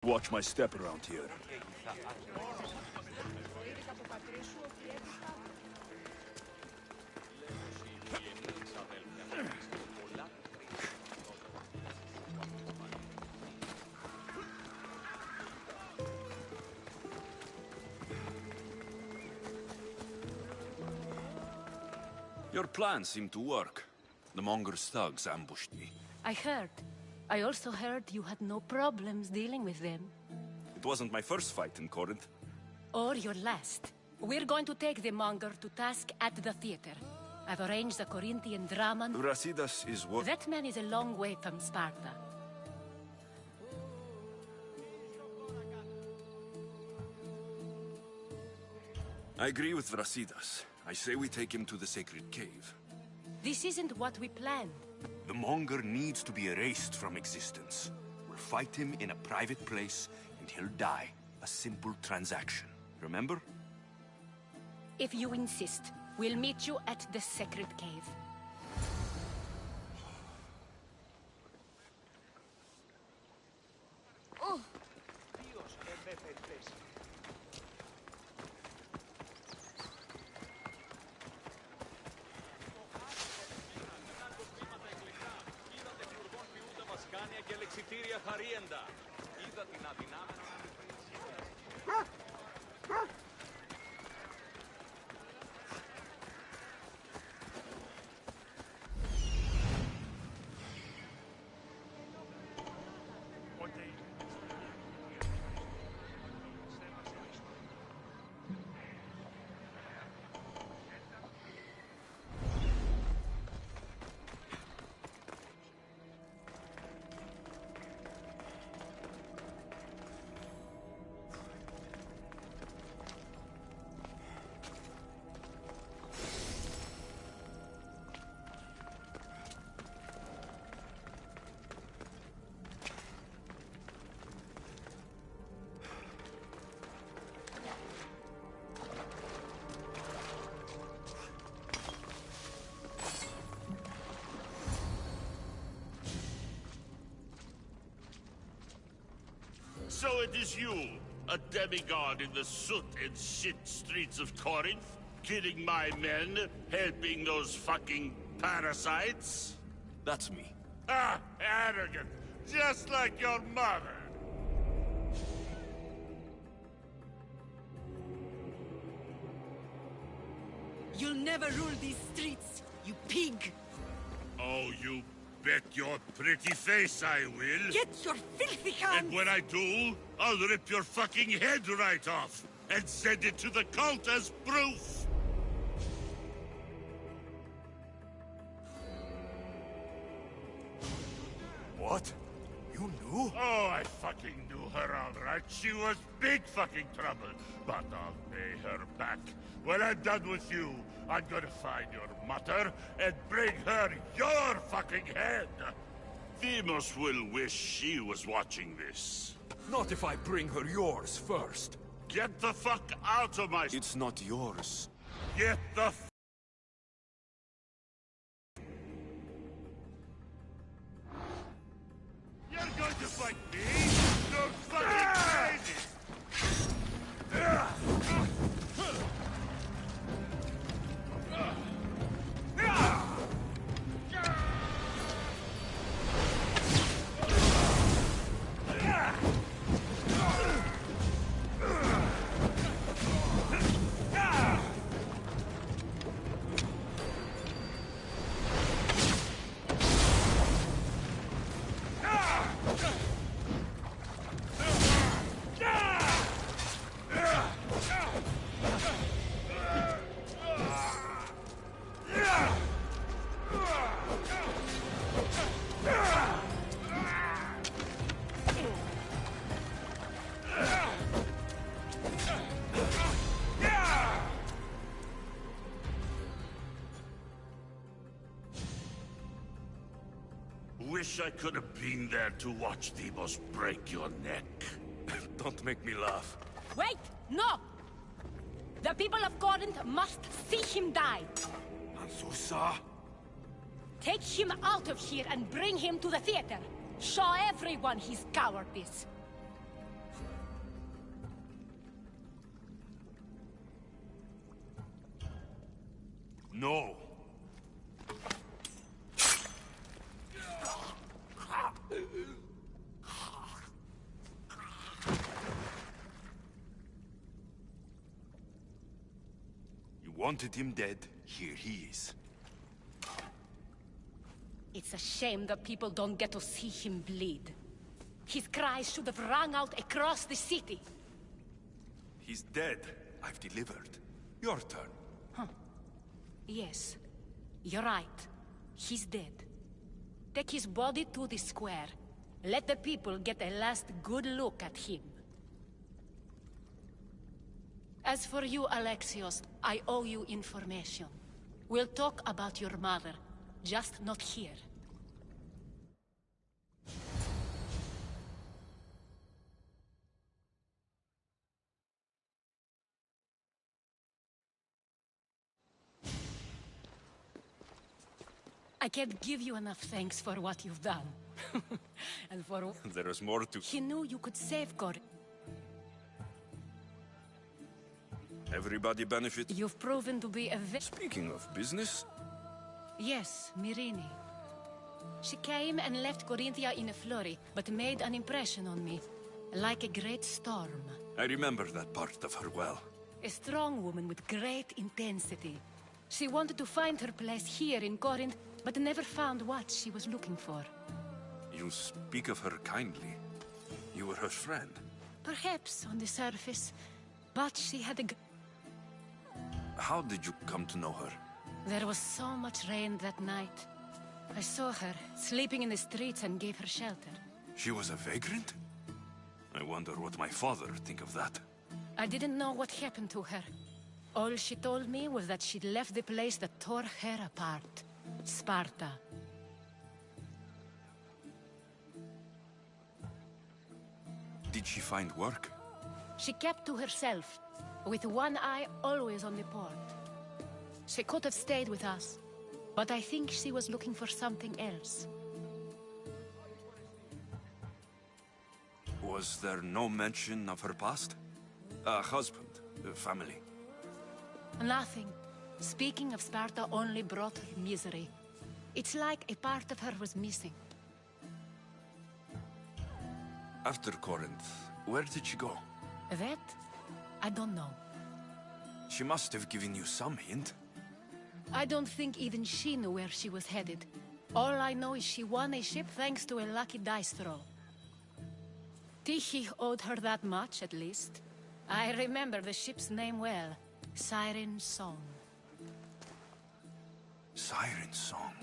Watch my step around here. Your plan seemed to work. The Monger's thugs ambushed me. I heard. I also heard you had no problems dealing with them. It wasn't my first fight in Corinth. Or your last. We're going to take the Monger to task at the theater. I've arranged the Corinthian drama. Brasidas is what? That man is a long way from Sparta. I agree with Brasidas. I say we take him to the sacred cave. This isn't what we planned. The Monger needs to be erased from existence. We'll fight him in a private place, and he'll die. A simple transaction. Remember? If you insist, we'll meet you at the sacred cave. Oh! Και λεξιτήρια χαρίεντα. Είδα την αδυνάμενα... So it is you, a demigod in the soot and shit streets of Corinth, killing my men, helping those fucking parasites? That's me. Ah, arrogant, just like your mother. You'll never rule these streets, you pig! Oh, you bet your pretty face I will. Get your filthy hands! And when I do, I'll rip your fucking head right off and send it to the cult as proof. What? You knew? Oh, I fucking knew her all right. She was big fucking trouble. But I'll pay her back. When I'm done with you, I'm gonna find your mother and bring her your fucking head. Demos will wish she was watching this. Not if I bring her yours first. Get the fuck out of my... It's not yours. Get the f... You're going to fight me? You're fucking crazy! Wish I could have been there to watch Demos break your neck. Don't make me laugh. Wait! No! The people of Corinth must see him die! Ansusa? Take him out of here and bring him to the theater! Show everyone his cowardice! No. You wanted him dead. Here he is. It's a shame that people don't get to see him bleed. His cries should have rung out across the city. He's dead. I've delivered. Your turn. Yes, you're right. He's dead. Take his body to the square. Let the people get a last good look at him. As for you, Alexios, I owe you information. We'll talk about your mother, just not here. I can't give you enough thanks for what you've done. And for... There is more to... He knew you could safeguard. Everybody benefits. You've proven to be a Speaking of business, Yes, Myrine. She came and left Corinthia in a flurry, but made an impression on me. Like a great storm. I remember that part of her well. A strong woman with great intensity. She wanted to find her place here in Corinth, but never found what she was looking for. You speak of her kindly. You were her friend. Perhaps on the surface, but she had a... How did you come to know her? There was so much rain that night. I saw her, sleeping in the streets, and gave her shelter. She was a vagrant? I wonder what my father think of that. I didn't know what happened to her. All she told me was that she'd left the place that tore her apart. Sparta. Did she find work? She kept to herself, with one eye always on the port. She could have stayed with us, but I think she was looking for something else. Was there no mention of her past? A husband, a family? Nothing. Speaking of Sparta only brought her misery. It's like a part of her was missing. After Corinth, where did she go? That? I don't know. She must have given you some hint. I don't think even she knew where she was headed. All I know is she won a ship thanks to a lucky dice throw. Tyche owed her that much, at least. I remember the ship's name well. Siren Song. Siren Song.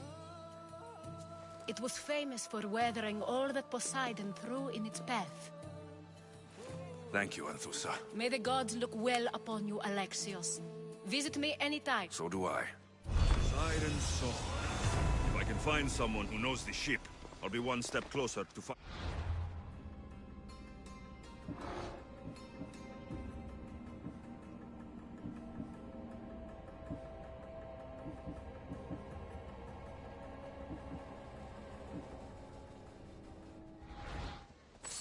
It was famous for weathering all that Poseidon threw in its path. Thank you, Anthusa. May the gods look well upon you, Alexios. Visit me anytime. So do I. Siren Song. If I can find someone who knows the ship, I'll be one step closer to find...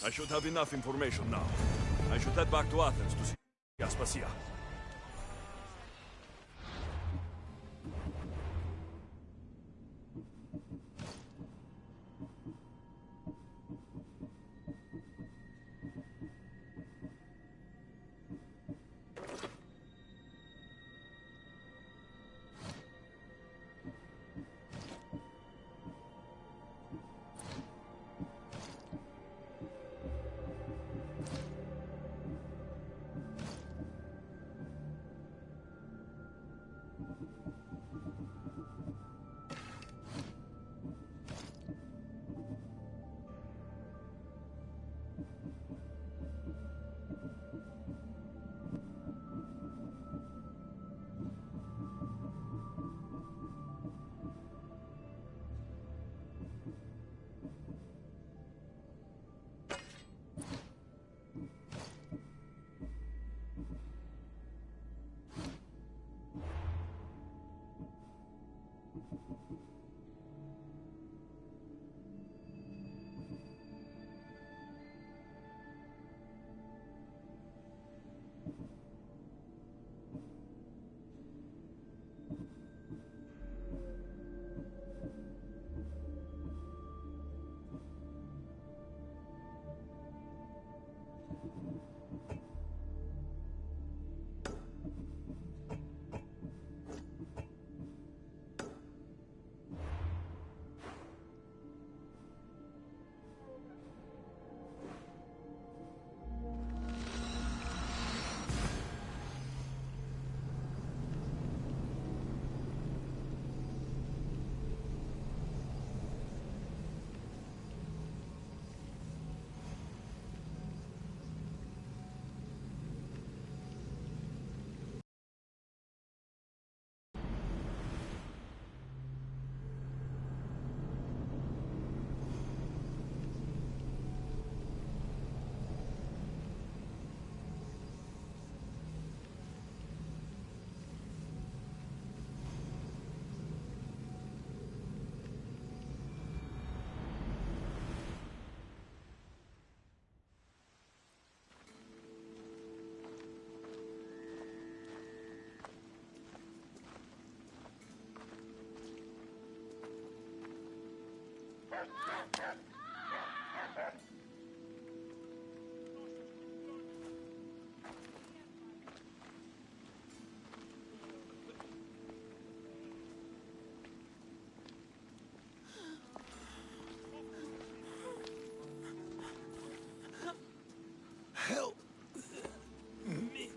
I should have enough information now. I should head back to Athens to see Aspasia. Help me.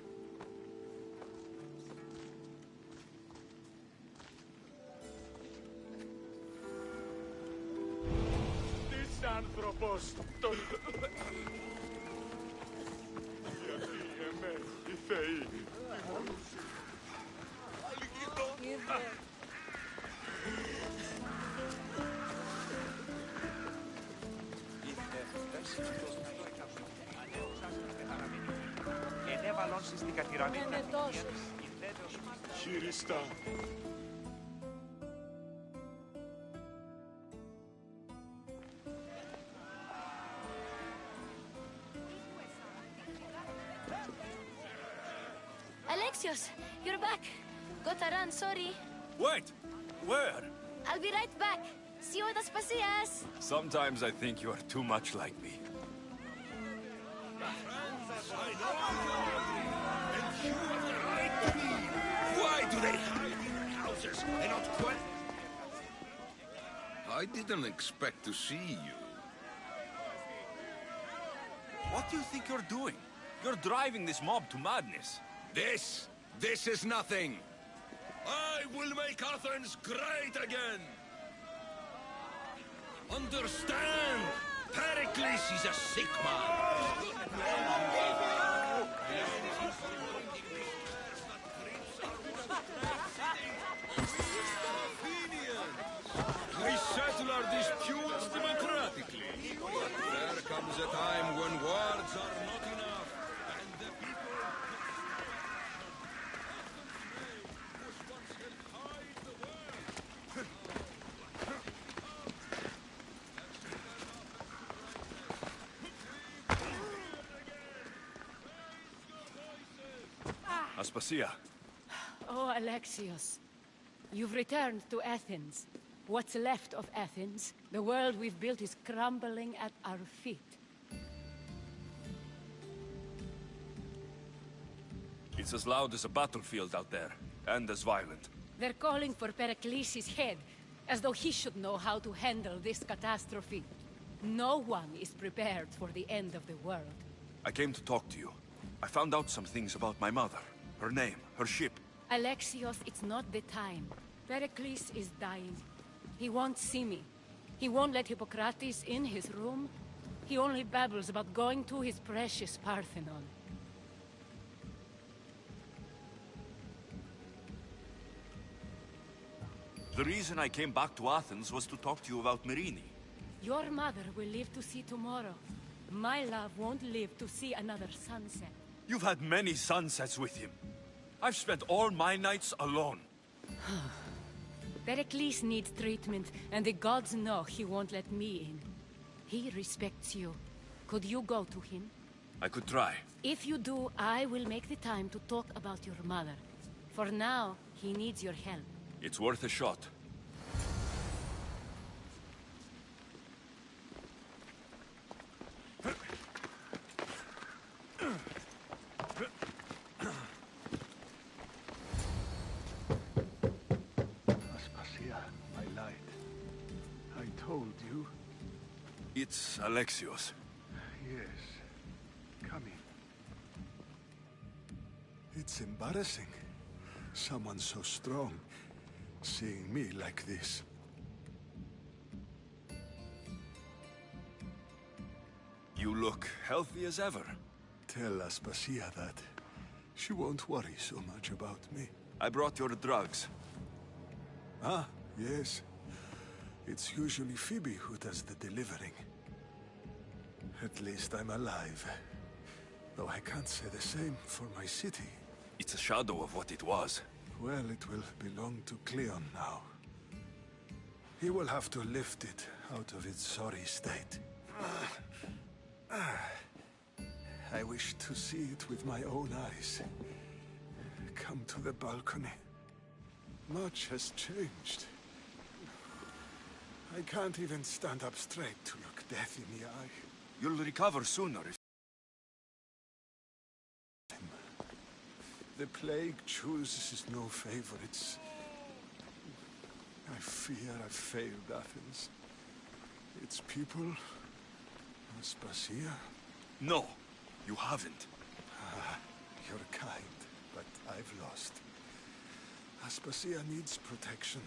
This anthropos τον... Γιατί οι θεοί τιμωρούσαν. Χειριστά. Alexios, you're back. Gotta run, sorry. Wait! Where? I'll be right back. See you at Aspasias. Sometimes I think you are too much like me. Why do they hide in their houses and not quit? I didn't expect to see you. What do you think you're doing? You're driving this mob to madness. This is nothing. I will make Athens great again. Understand? Pericles is a sick man. We settle our disputes democratically. There comes a time when words are not enough, and the people... Aspasia. Oh, Alexios. You've returned to Athens. What's left of Athens, the world we've built is crumbling at our feet. It's as loud as a battlefield out there, and as violent. They're calling for Pericles' head, as though he should know how to handle this catastrophe. No one is prepared for the end of the world. I came to talk to you. I found out some things about my mother. Her name, her ship. Alexios, it's not the time. Pericles is dying. He won't see me. He won't let Hippocrates in his room. He only babbles about going to his precious Parthenon. The reason I came back to Athens was to talk to you about Myrine. Your mother will live to see tomorrow. My love won't live to see another sunset. You've had many sunsets with him. I've spent all my nights alone. Pericles needs treatment, and the gods know he won't let me in. He respects you. Could you go to him? I could try. If you do, I will make the time to talk about your mother. For now, he needs your help. It's worth a shot. Aspasia, my light. I told you. It's Alexios. Yes. Come in. It's embarrassing. Someone so strong, seeing me like this. You look healthy as ever. Tell Aspasia that. She won't worry so much about me. I brought your drugs. Ah, yes. It's usually Phoebe who does the delivering. At least I'm alive. Though I can't say the same for my city. It's a shadow of what it was. Well, it will belong to Cleon now. He will have to lift it out of its sorry state. I wish to see it with my own eyes. Come to the balcony. Much has changed. I can't even stand up straight to look death in the eye. You'll recover sooner if... The plague chooses no favorites. I fear I've failed Athens. Its people... Aspasia? No, you haven't. Ah, you're kind, but I've lost. Aspasia needs protection,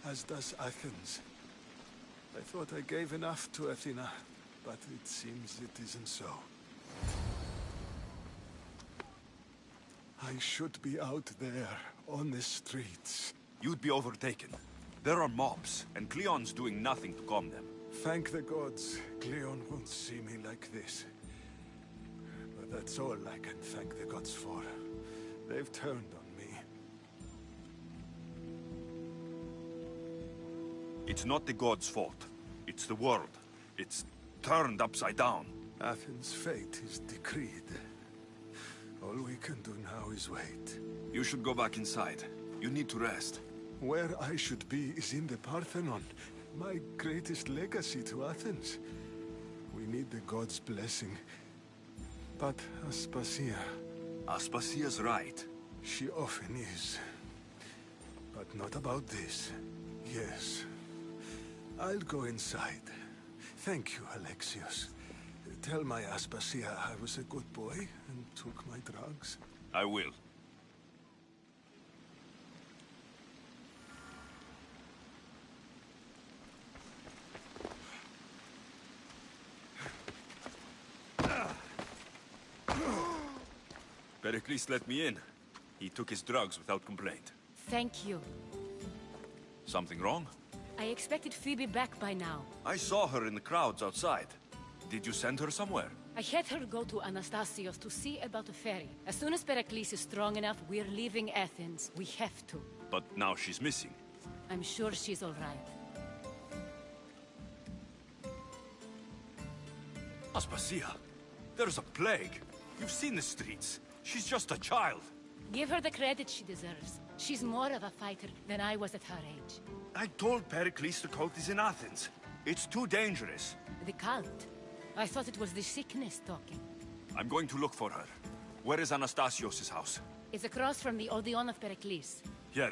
as does Athens. I thought I gave enough to Athena, but it seems it isn't so. I should be out there, on the streets. You'd be overtaken. There are mobs, and Cleon's doing nothing to calm them. Thank the gods, Cleon won't see me like this. But that's all I can thank the gods for. They've turned on me. It's not the gods' fault. It's the world. It's turned upside down. Athens' fate is decreed. All we can do now is wait. You should go back inside. You need to rest. Where I should be is in the Parthenon, my greatest legacy to Athens. We need the gods' blessing. But Aspasia... Aspasia's right. She often is. But not about this. Yes. I'll go inside. Thank you, Alexios. Tell my Aspasia I was a good boy and took my drugs. I will. Pericles let me in. He took his drugs without complaint. Thank you. Something wrong? I expected Phoebe back by now. I saw her in the crowds outside. Did you send her somewhere? I had her go to Anastasios to see about a ferry. As soon as Pericles is strong enough, we're leaving Athens. We have to. But now she's missing. I'm sure she's all right. Aspasia, there's a plague. You've seen the streets. She's just a child. Give her the credit she deserves. She's more of a fighter than I was at her age. I told Pericles the cult is in Athens. It's too dangerous. The cult? I thought it was the sickness talking. I'm going to look for her. Where is Anastasios' house? It's across from the Odeon of Pericles. Here.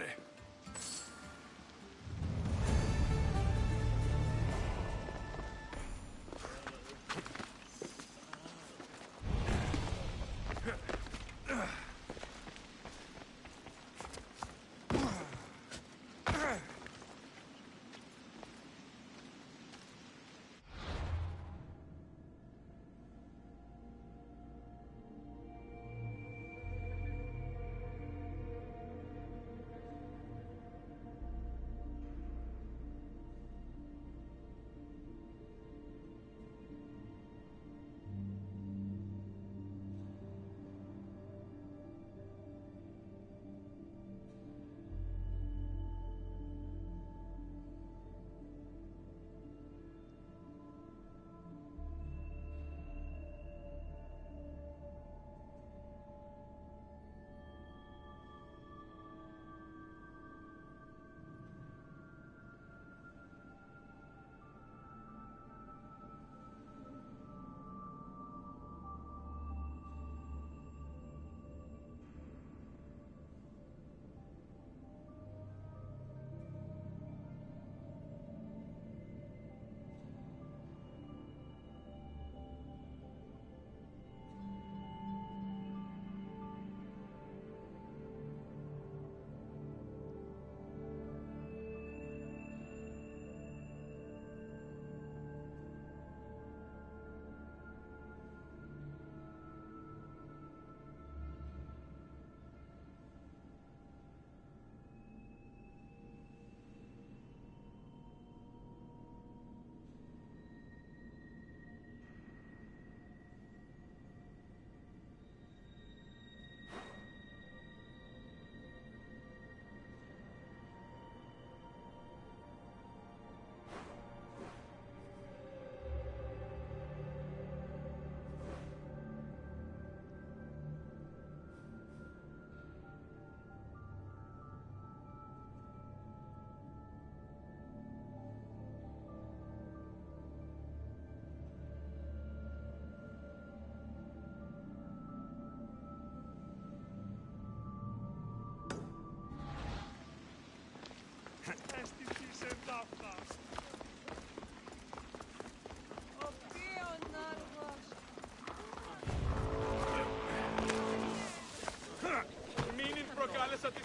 să te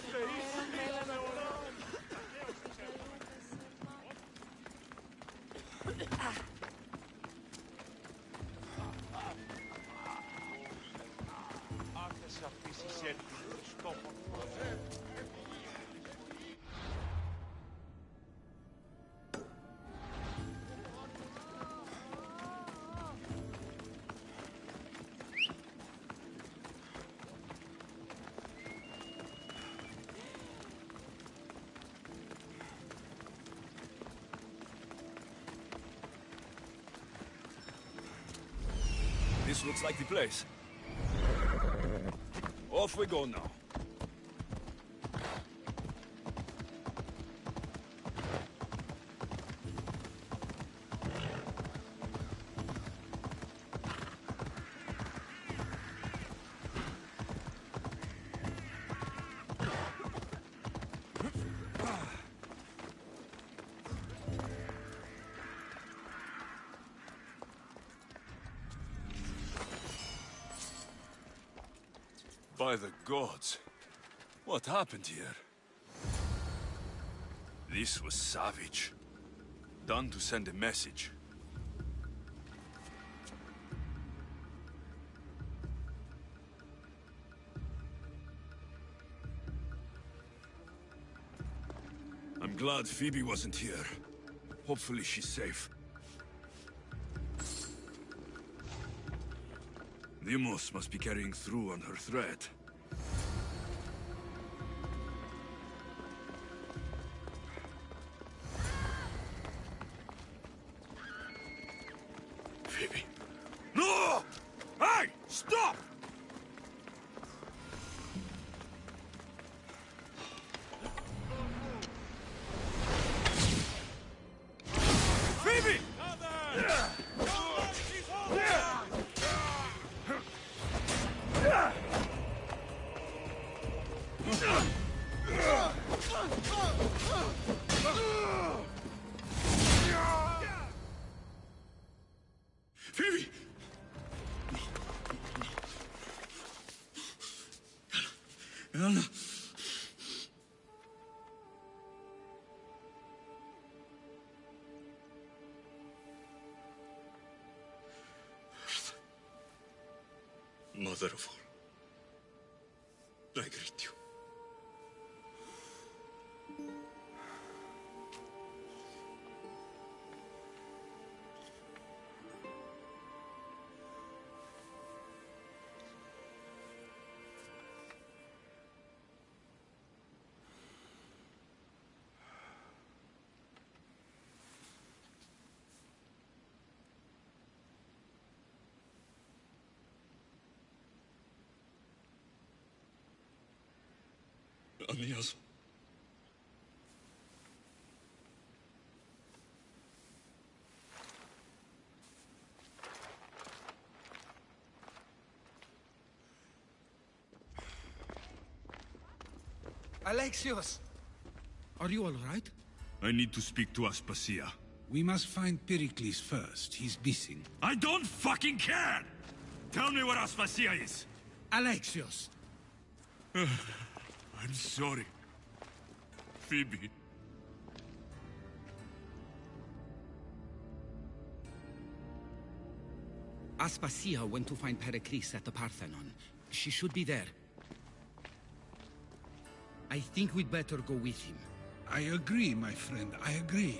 This looks like the place. Off we go now. By the gods, what happened here? This was savage. Done to send a message. I'm glad Phoebe wasn't here. Hopefully she's safe. Deimos must be carrying through on her threat. Phoebe. No! Hey! Stop! Phoebe! Phoebe! Anna. Mother of all, I greet you. Anias. Alexios! Are you all right? I need to speak to Aspasia. We must find Pericles first. He's missing. I don't fucking care! Tell me where Aspasia is! Alexios! I'm sorry. Phoebe. Aspasia went to find Pericles at the Parthenon. She should be there. I think we'd better go with him. I agree, my friend. I agree.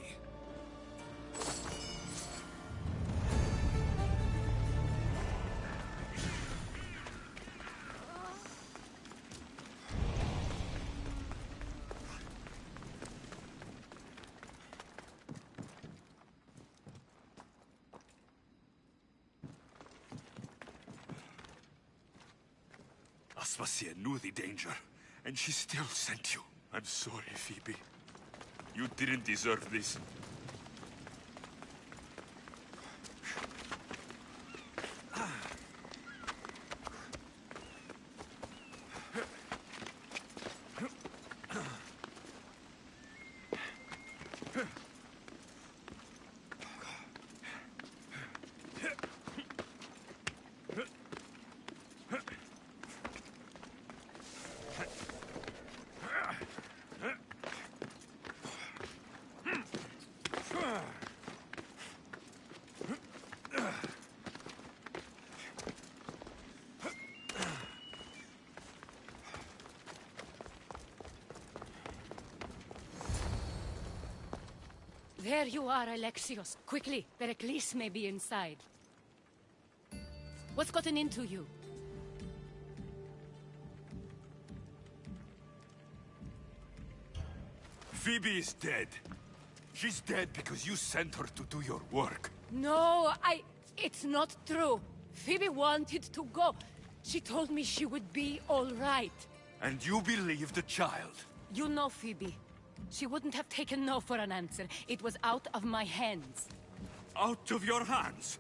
Aspasia knew the danger, and she still sent you. I'm sorry, Phoebe. You didn't deserve this. There you are, Alexios. Quickly, Pericles may be inside. What's gotten into you? Phoebe is dead. She's dead because you sent her to do your work. No, it's not true. Phoebe wanted to go. She told me she would be all right. And you believe the child? You know Phoebe. She wouldn't have taken no for an answer. It was out of my hands. Out of your hands?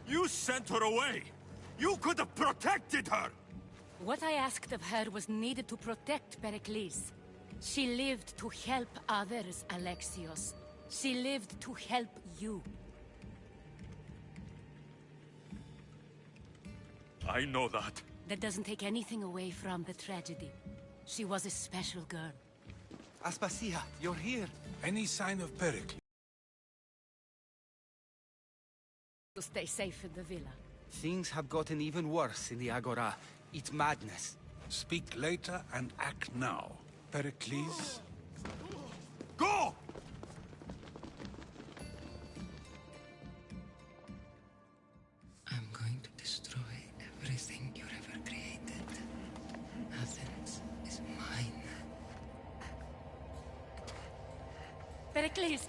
You sent her away! You could have protected her! What I asked of her was needed to protect Pericles. She lived to help others, Alexios. She lived to help you. I know that. That doesn't take anything away from the tragedy. She was a special girl. Aspasia, you're here. Any sign of Pericles? To stay safe in the villa. Things have gotten even worse in the Agora. It's madness. Speak later and act now. Pericles? Go! I'm going to destroy everything you've ever created. Athens is mine. Pericles!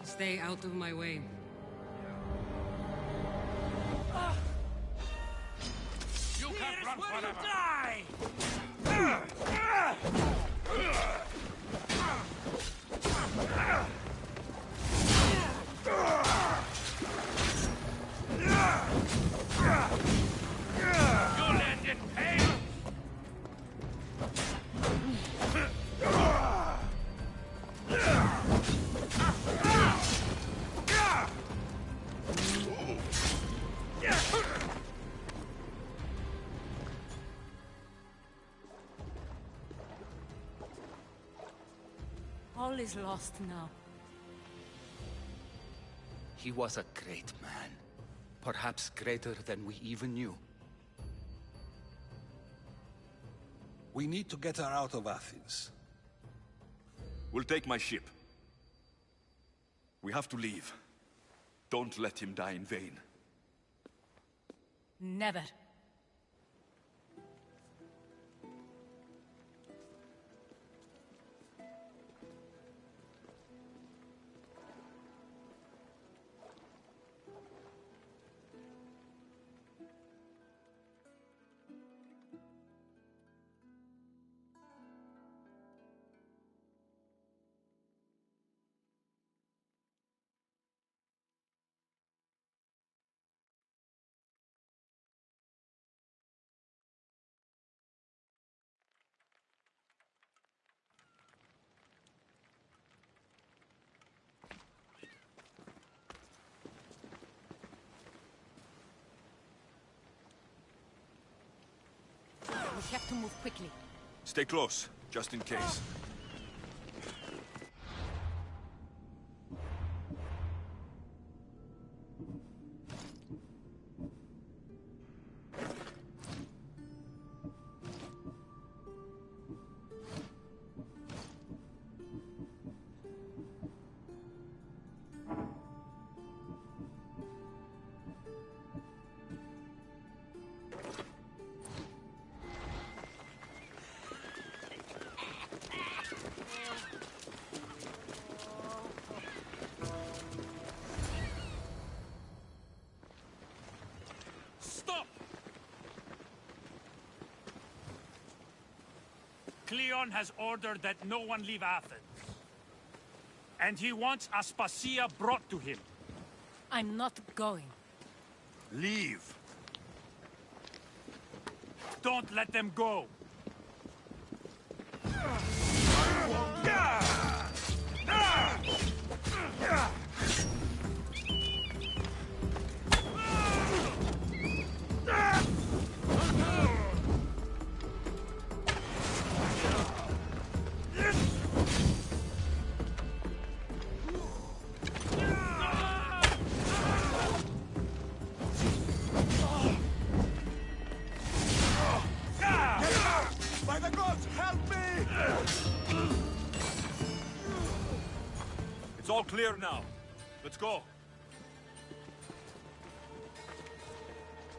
Stay out of my way. You can't run forever! Die! You'll end in pain! All is lost now. He was a great man. Perhaps greater than we even knew. We need to get her out of Athens. We'll take my ship. We have to leave. Don't let him die in vain. Never. We have to move quickly. Stay close, just in case. Cleon has ordered that no one leave Athens. And he wants Aspasia brought to him. I'm not going. Leave! Don't let them go! clear now. Let's go.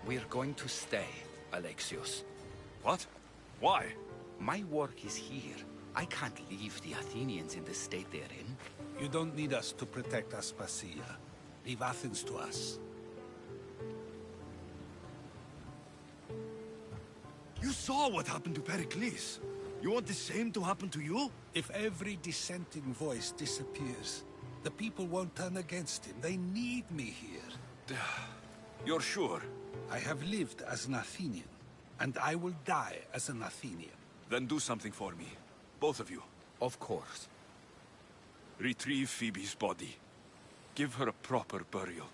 We're going to stay, Alexios. What? Why? My work is here. I can't leave the Athenians in the state they're in. You don't need us to protect Aspasia. Leave Athens to us. You saw what happened to Pericles. You want the same to happen to you? If every dissenting voice disappears, the people won't turn against him. They need me here. You're sure? I have lived as an Athenian, and I will die as an Athenian. Then do something for me. Both of you. Of course. Retrieve Phoebe's body. Give her a proper burial.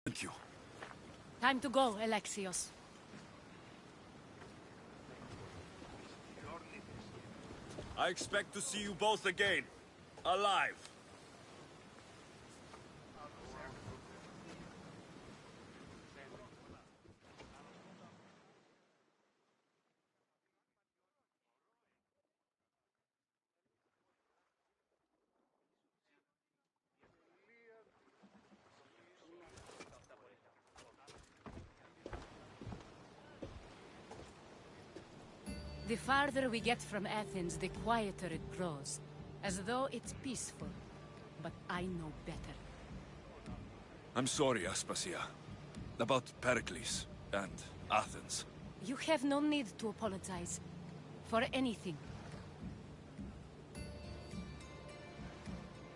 Thank you. Time to go, Alexios. I expect to see you both again. Alive. The farther we get from Athens, the quieter it grows. As though it's peaceful. But I know better. I'm sorry, Aspasia. About Pericles and Athens. You have no need to apologize. For anything.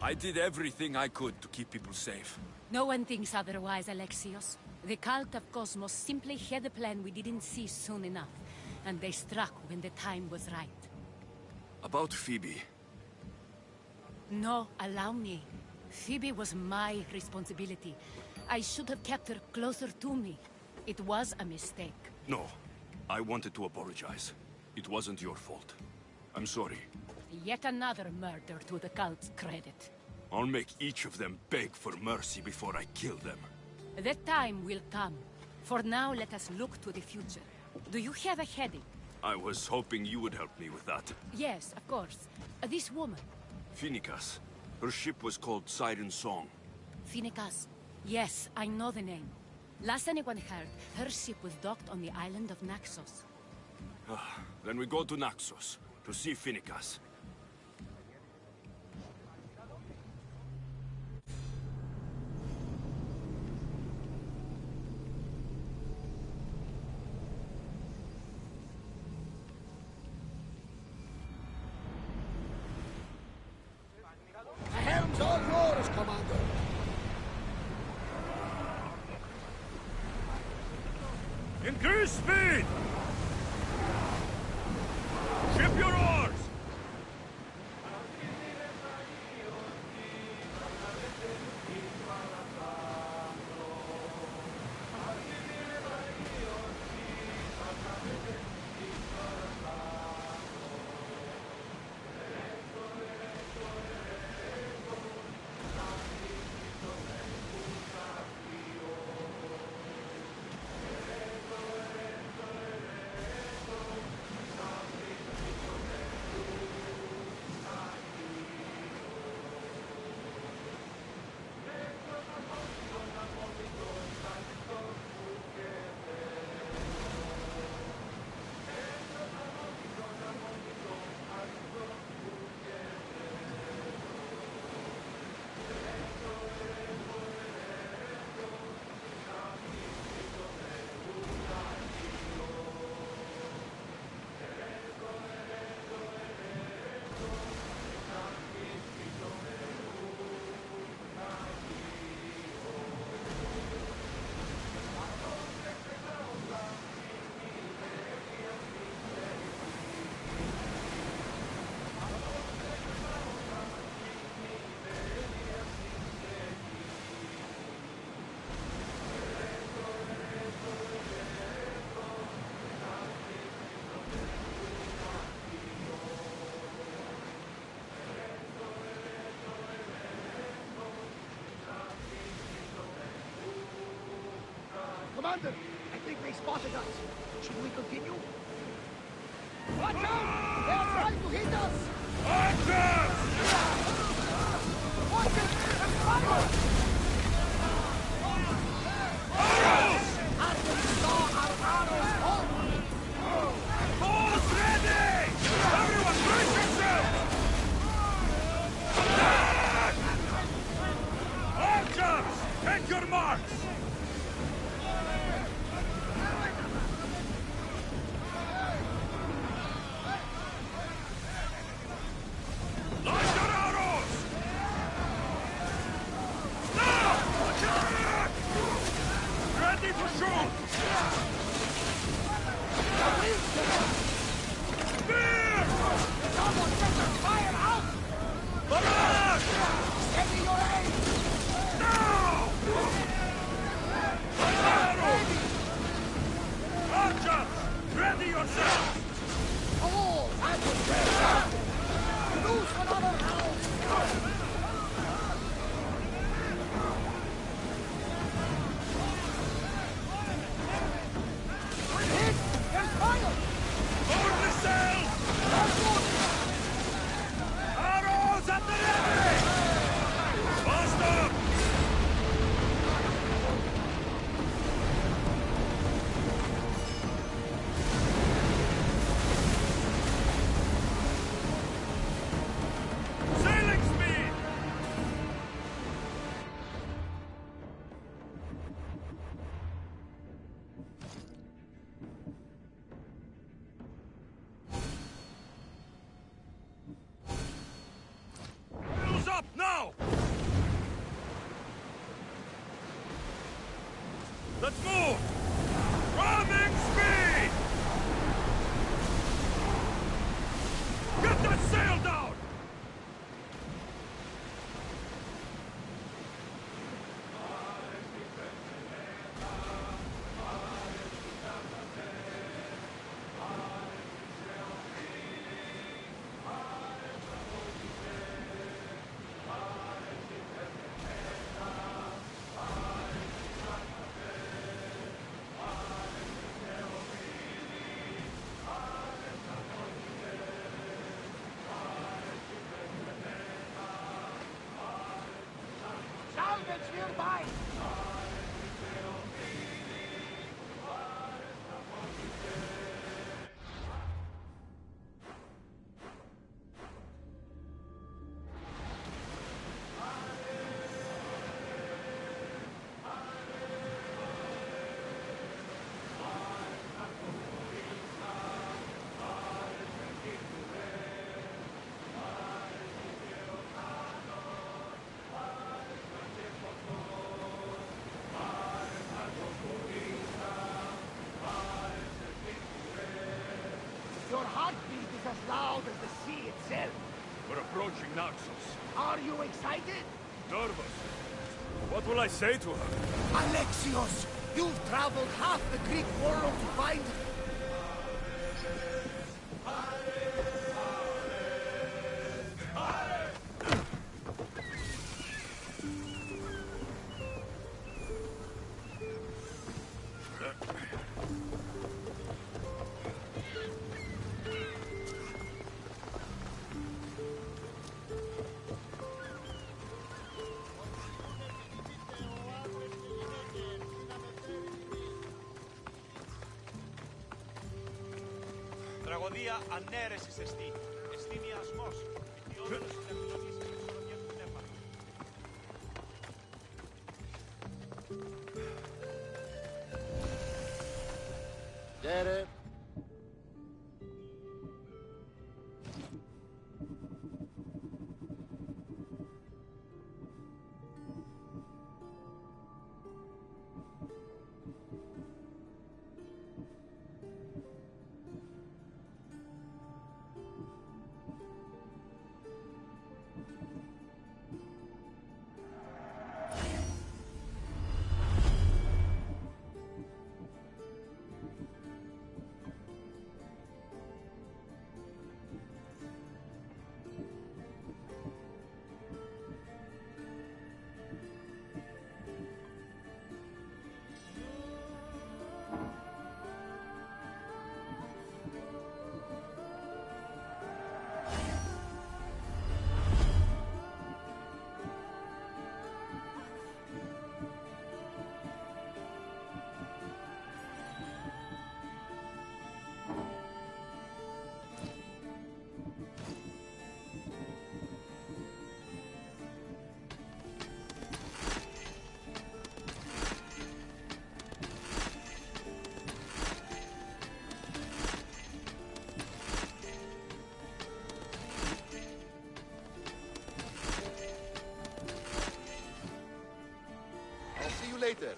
I did everything I could to keep people safe. No one thinks otherwise, Alexios. The cult of Cosmos simply had a plan we didn't see soon enough. And they struck when the time was right. About Phoebe. No, allow me. Phoebe was my responsibility. I should have kept her closer to me. It was a mistake. No. I wanted to apologize. It wasn't your fault. I'm sorry. Yet another murder to the cult's credit. I'll make each of them beg for mercy before I kill them. That time will come. For now, let us look to the future. Do you have a headache? I was hoping you would help me with that. Yes, of course. This woman. Phoenicas. Her ship was called Siren Song. Phoenicas. Yes, I know the name. Last anyone heard, her ship was docked on the island of Naxos. Then we go to Naxos, to see Phoenicas. Helm's all yours, Commander. Increase speed! Ship your oars! Commander, I think they spotted us. Should we continue? Watch out! They are trying to hit us! Take your marks! Launch your arrows! Now! Attack! Ready to shoot! Spear! Someone get the fire out! Barrage! Steady your aim! Now! Archers! Ready yourselves! Oh, that was great! Loose another round! Hit! There's fire! Over the sail! Arrows at the ready! Faster! Sailing speed! Wheels up now! Let's move! Ramming speed! Get that sail down! Salvage nearby! Your heartbeat is as loud as the sea itself. We're approaching Naxos. Are you excited? Nervous. What will I say to her? Alexios, you've traveled half the Greek world to find... Τραγωδία ανέρεσης εστί. Εστί μοιασμός. Ηθιόμενος συνεχλωσής και εξορροπιές του πνεύματος. Get it? later.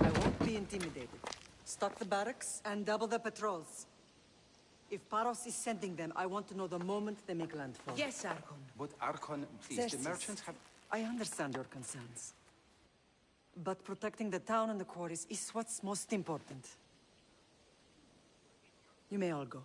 I won't be intimidated. Stock the barracks and double the patrols. If Paros is sending them, I want to know the moment they make landfall. Yes, Archon. But Archon, please, Xerxes, the merchants have... I understand your concerns. But protecting the town and the quarries is what's most important. You may all go.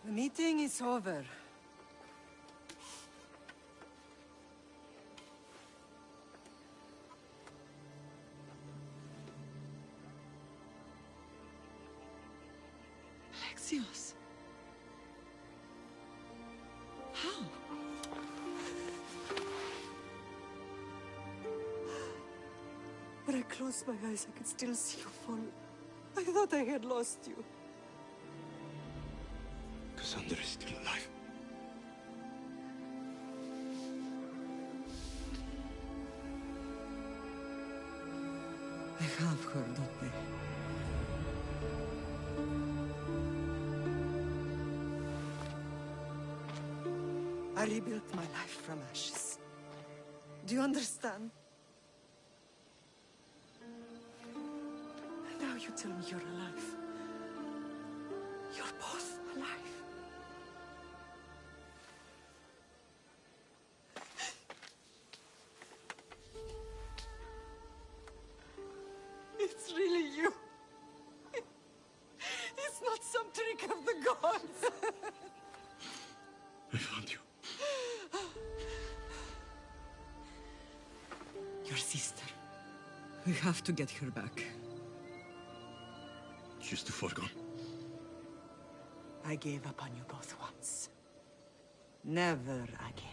The meeting is over. Alexios. How? When I closed my eyes, I could still see you fall. I thought I had lost you. Cassandra is still alive. I have her, don't they? I rebuilt my life from ashes. Do you understand? Now you tell me you're alive. You're both alive. It's really you. It's not some trick of the gods. I found you. Your sister. We have to get her back. She's too far gone. I gave up on you both once. Never again.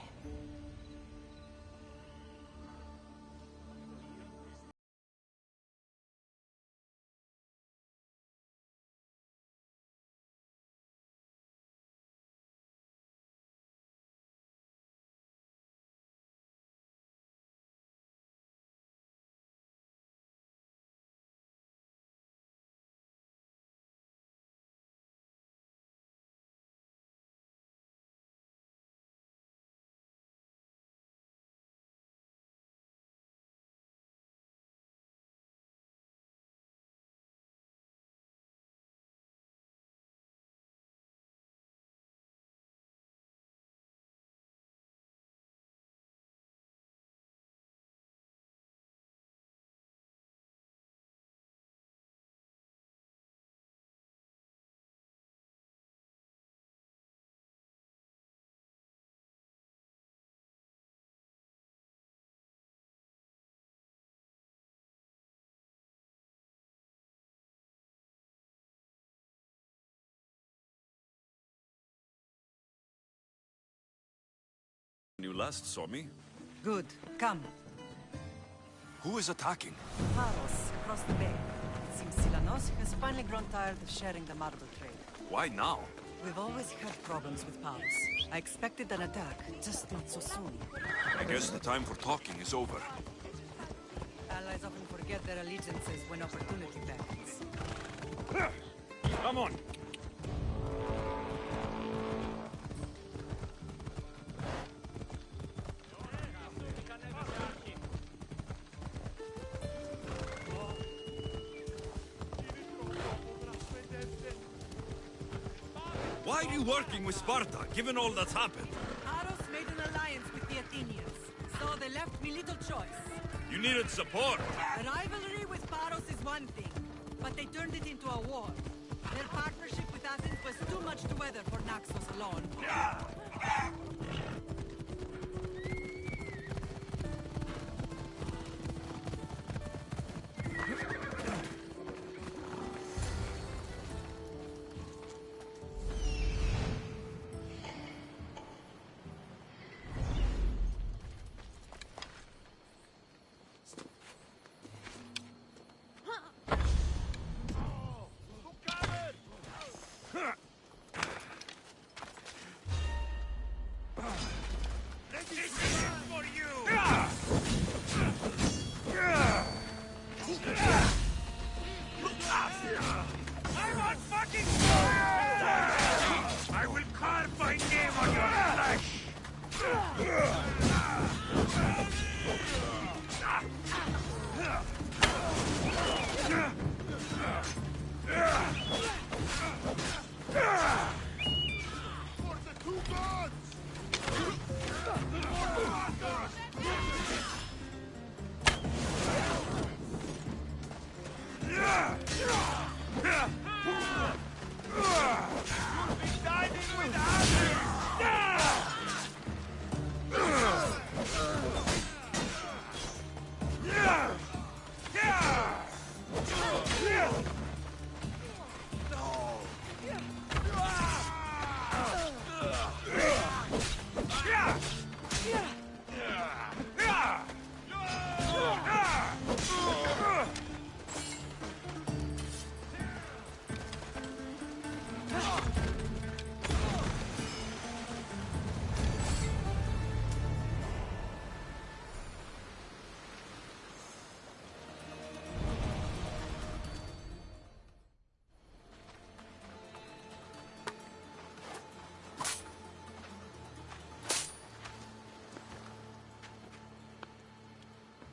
You last saw me. Good. Come. Who is attacking? Paros, across the bay. It seems Silanos has finally grown tired of sharing the marble trade. Why now? We've always had problems with Paros. I expected an attack, just not so soon. I guess the time for talking is over. Allies often forget their allegiances when opportunity beckons. Come on. Why are you working with Sparta, given all that's happened? Paros made an alliance with the Athenians, so they left me little choice. You needed support. A rivalry with Paros is one thing, but they turned it into a war. Their partnership with Athens was too much to weather for Naxos alone. fucking I will carve my name on your flesh! For the two gods!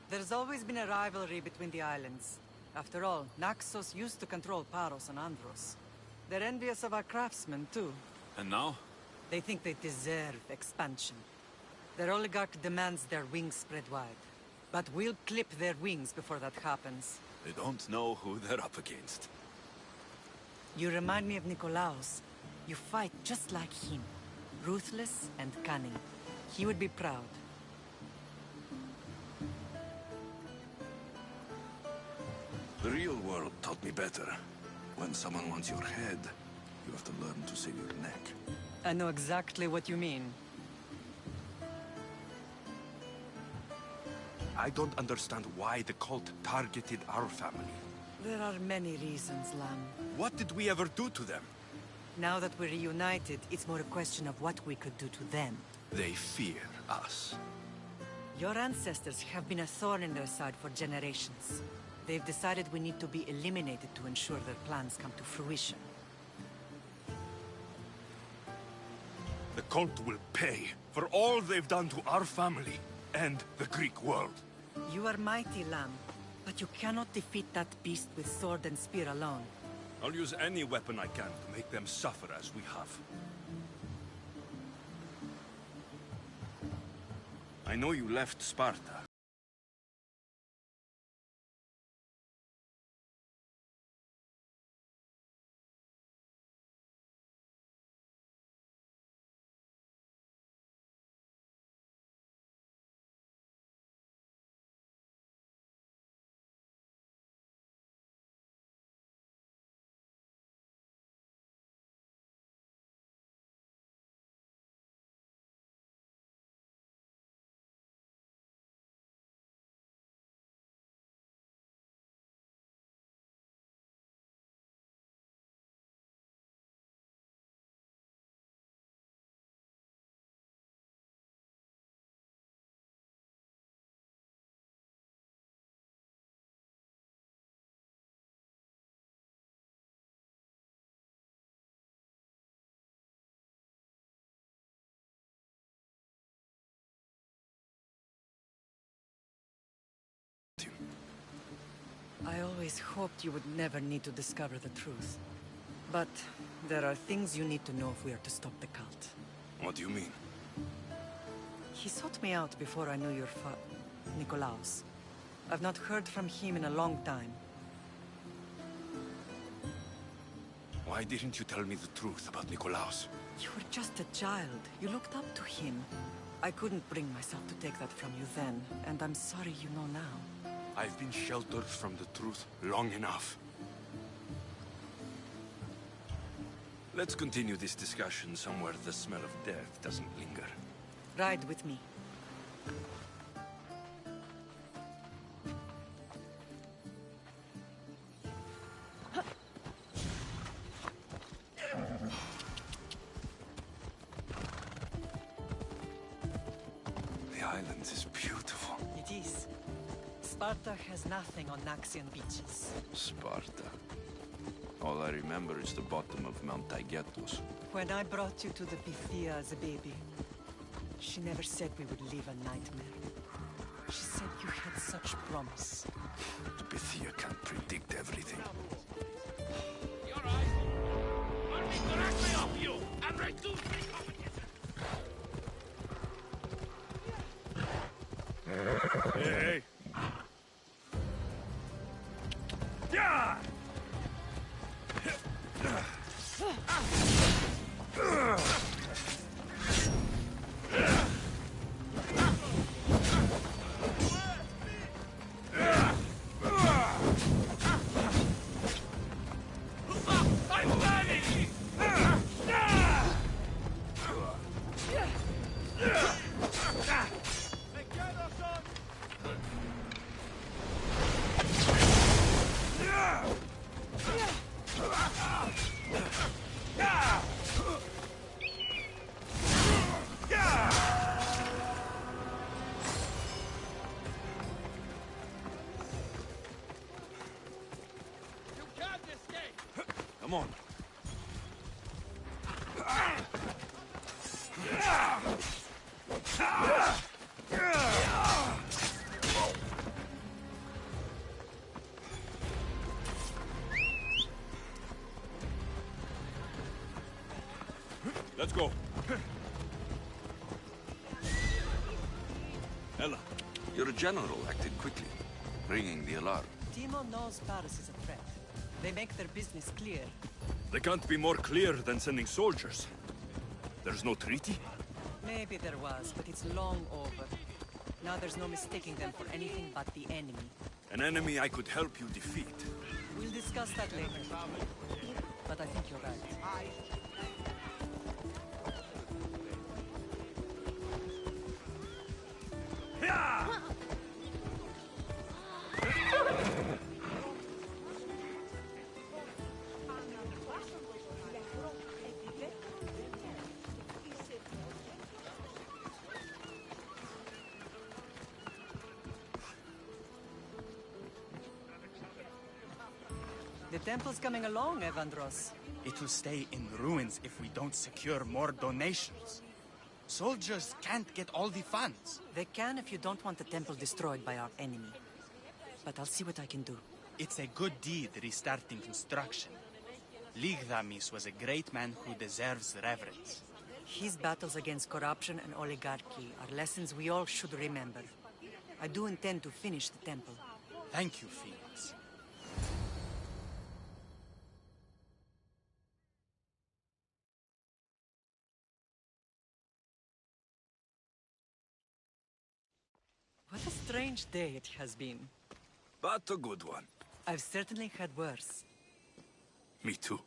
There's always been a rivalry between the islands. After all, Naxos used to control Paros and Andros. They're envious of our craftsmen, too. And now? They think they deserve expansion. Their oligarch demands their wings spread wide. But we'll clip their wings before that happens. They don't know who they're up against. You remind me of Nikolaos. You fight just like him. Ruthless and cunning. He would be proud. The real world taught me better. When someone wants your head, you have to learn to save your neck. I know exactly what you mean. I don't understand why the cult targeted our family. There are many reasons, Lam. What did we ever do to them? Now that we're reunited, it's more a question of what we could do to them. They fear us. Your ancestors have been a thorn in their side for generations. They've decided we need to be eliminated to ensure their plans come to fruition. The cult will pay for all they've done to our family and the Greek world. You are mighty, Lam, but you cannot defeat that beast with sword and spear alone. I'll use any weapon I can to make them suffer as we have. I know you left Sparta. I always hoped you would never need to discover the truth. But there are things you need to know if we are to stop the cult. What do you mean? He sought me out before I knew your Nikolaos. I've not heard from him in a long time. Why didn't you tell me the truth about Nikolaos? You were just a child. You looked up to him. I couldn't bring myself to take that from you then, and I'm sorry you know now. I've been sheltered from the truth long enough. Let's continue this discussion somewhere the smell of death doesn't linger. Ride with me. The island is beautiful. It is. Sparta has nothing on Naxian beaches. Sparta. All I remember is the bottom of Mount Taygetos. When I brought you to the Pythia as a baby, she never said we would live a nightmare. She said you had such promise. The Pythia can't predict everything. You're right. Army, correct me off you! And reduce me competition! Hey! Yeah! I'm ready! Come on. Let's go. Ella. Your general acted quickly, ringing the alarm. Timo knows Paris is a threat. They make their business clear. They can't be more clear than sending soldiers. There's no treaty? Maybe there was, but it's long over. Now there's no mistaking them for anything but the enemy. An enemy I could help you defeat. We'll discuss that later. But I think you're right. The temple's coming along, Evandros. It will stay in ruins if we don't secure more donations. Soldiers can't get all the funds. They can if you don't want the temple destroyed by our enemy. But I'll see what I can do. It's a good deed restarting construction. Ligdamis was a great man who deserves reverence. His battles against corruption and oligarchy are lessons we all should remember. I do intend to finish the temple. Thank you, Phoenix. What a strange day it has been. But a good one. I've certainly had worse. Me too.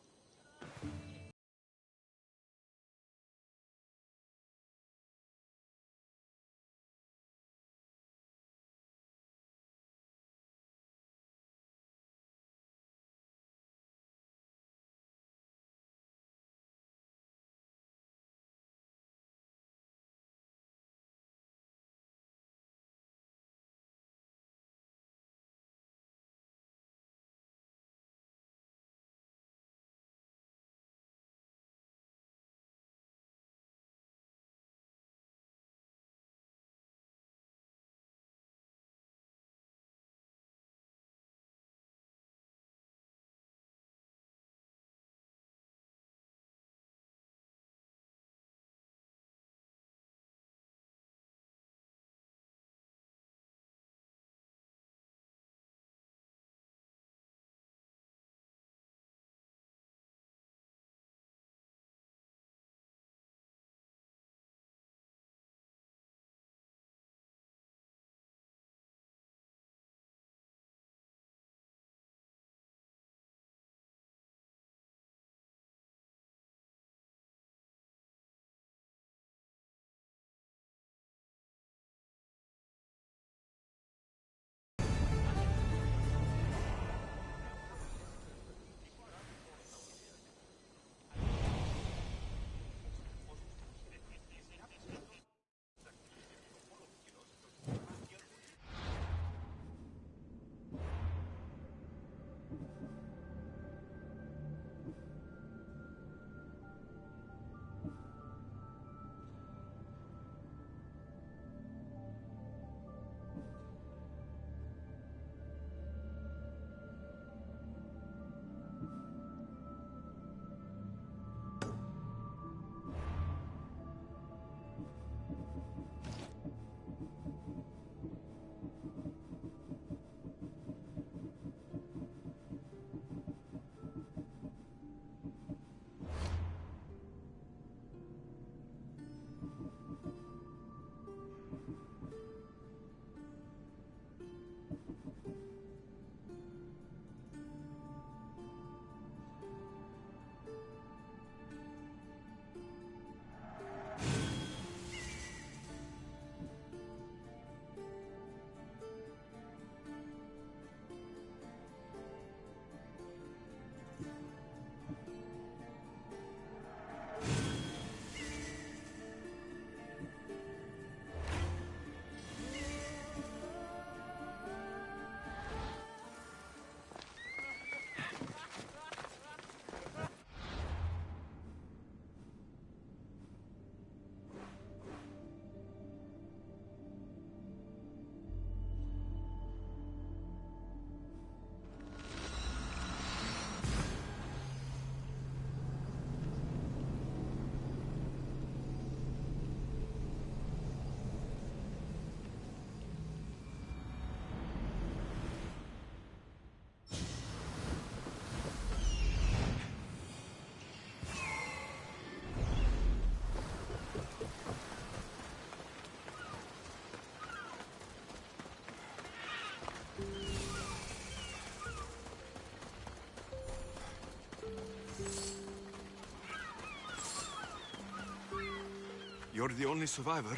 You're the only survivor?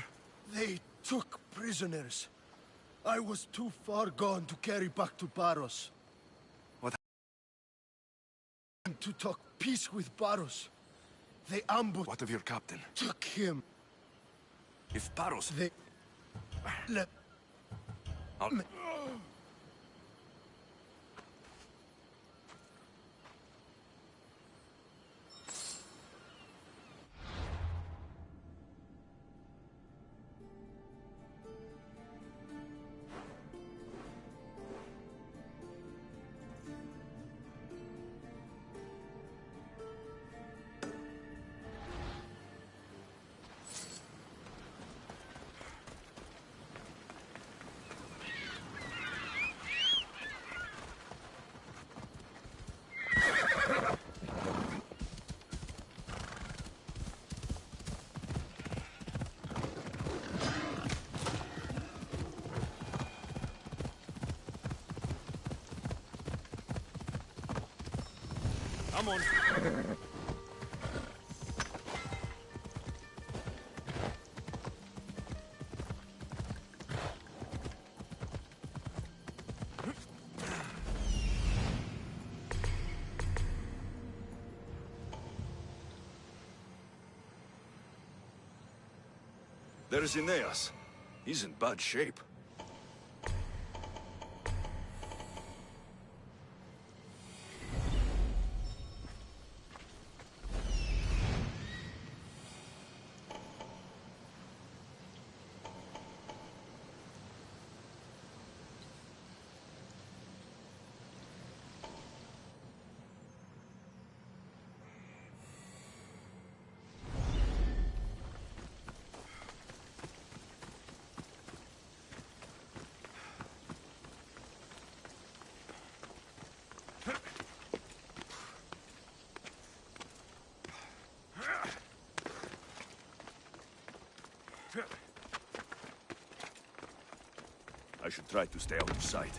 They took prisoners. I was too far gone to carry back to Paros. What? To talk peace with Paros. They ambushed... What of your captain? Took him. If Paros... They... Let... Come on. There's Aeneas. He's in bad shape. I should try to stay out of sight.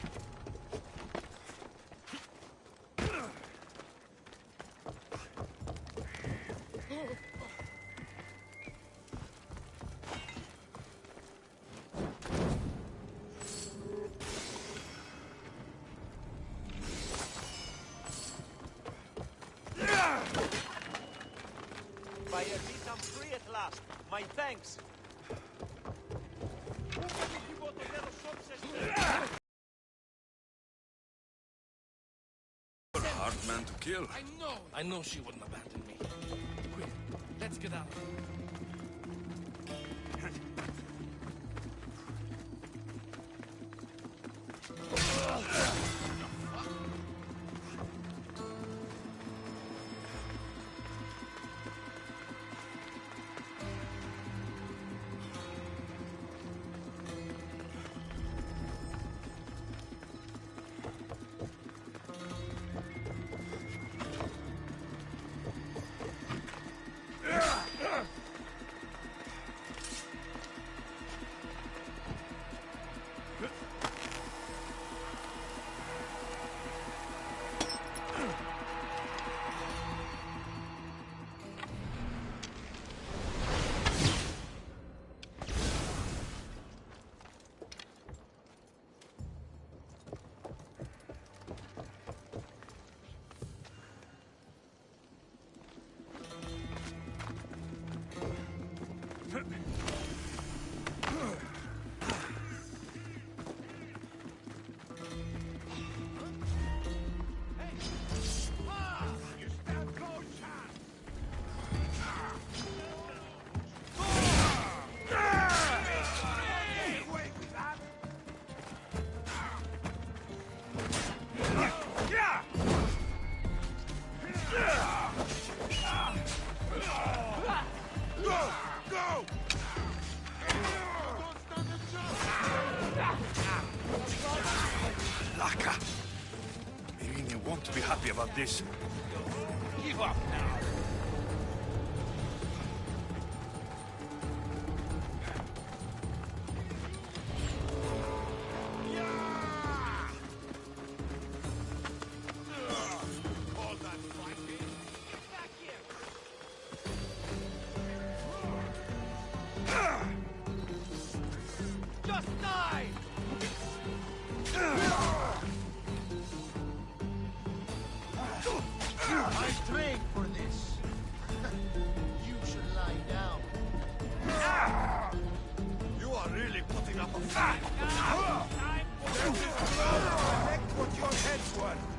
By a beat, I'm free at last. My thanks. Hard man to kill. I know she wouldn't abandon me. Quick, let's get out. Be happy about this. Give up now. Collect what your head's worth.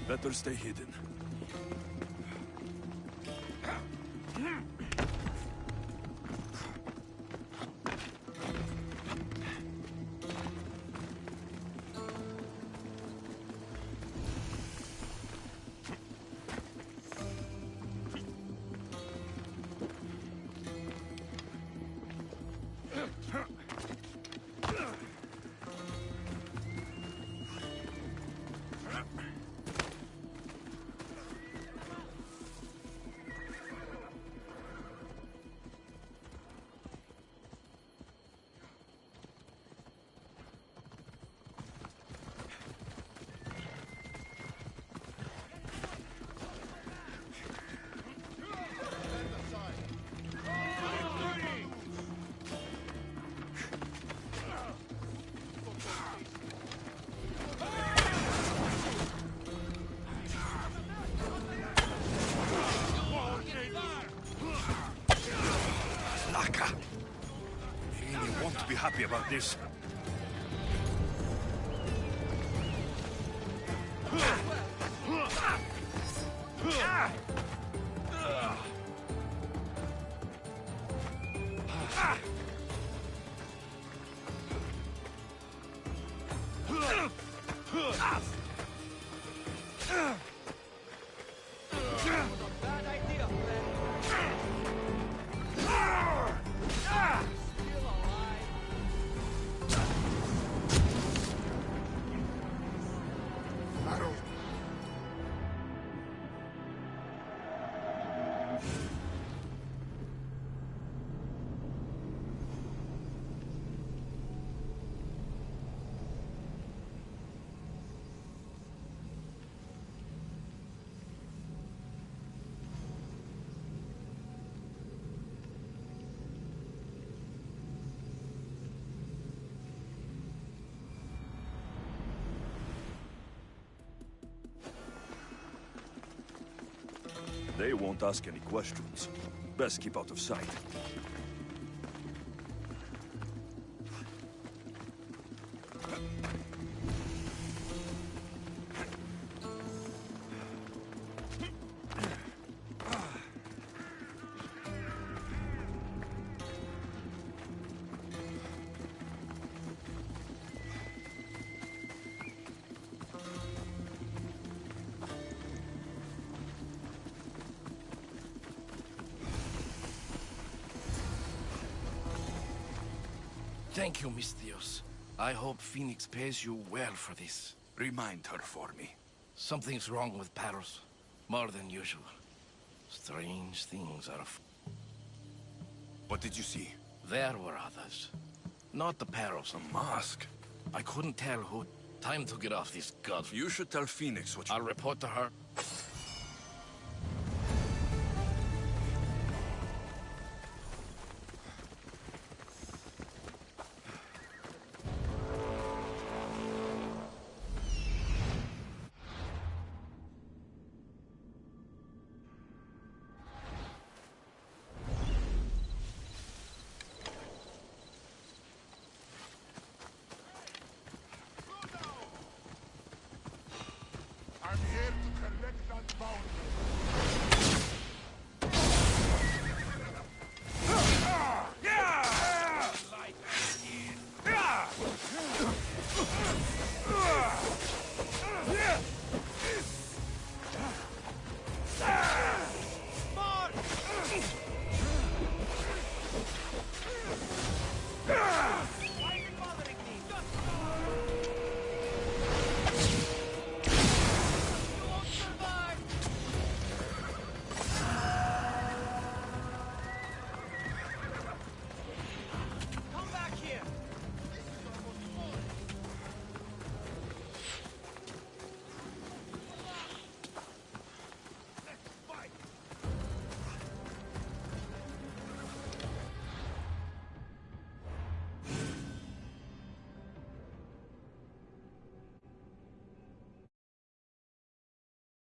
Better stay hidden. Be happy about this. They won't ask any questions. Best keep out of sight. Thank you, Miss Dios. I hope Phoenix pays you well for this. Remind her for me. Something's wrong with Paros. More than usual. Strange things are What did you see? There were others. Not the Paros. A mask? I couldn't tell who. Time to get off this god. You should tell Phoenix what you... I'll report to her. I'm here to collect that bounty.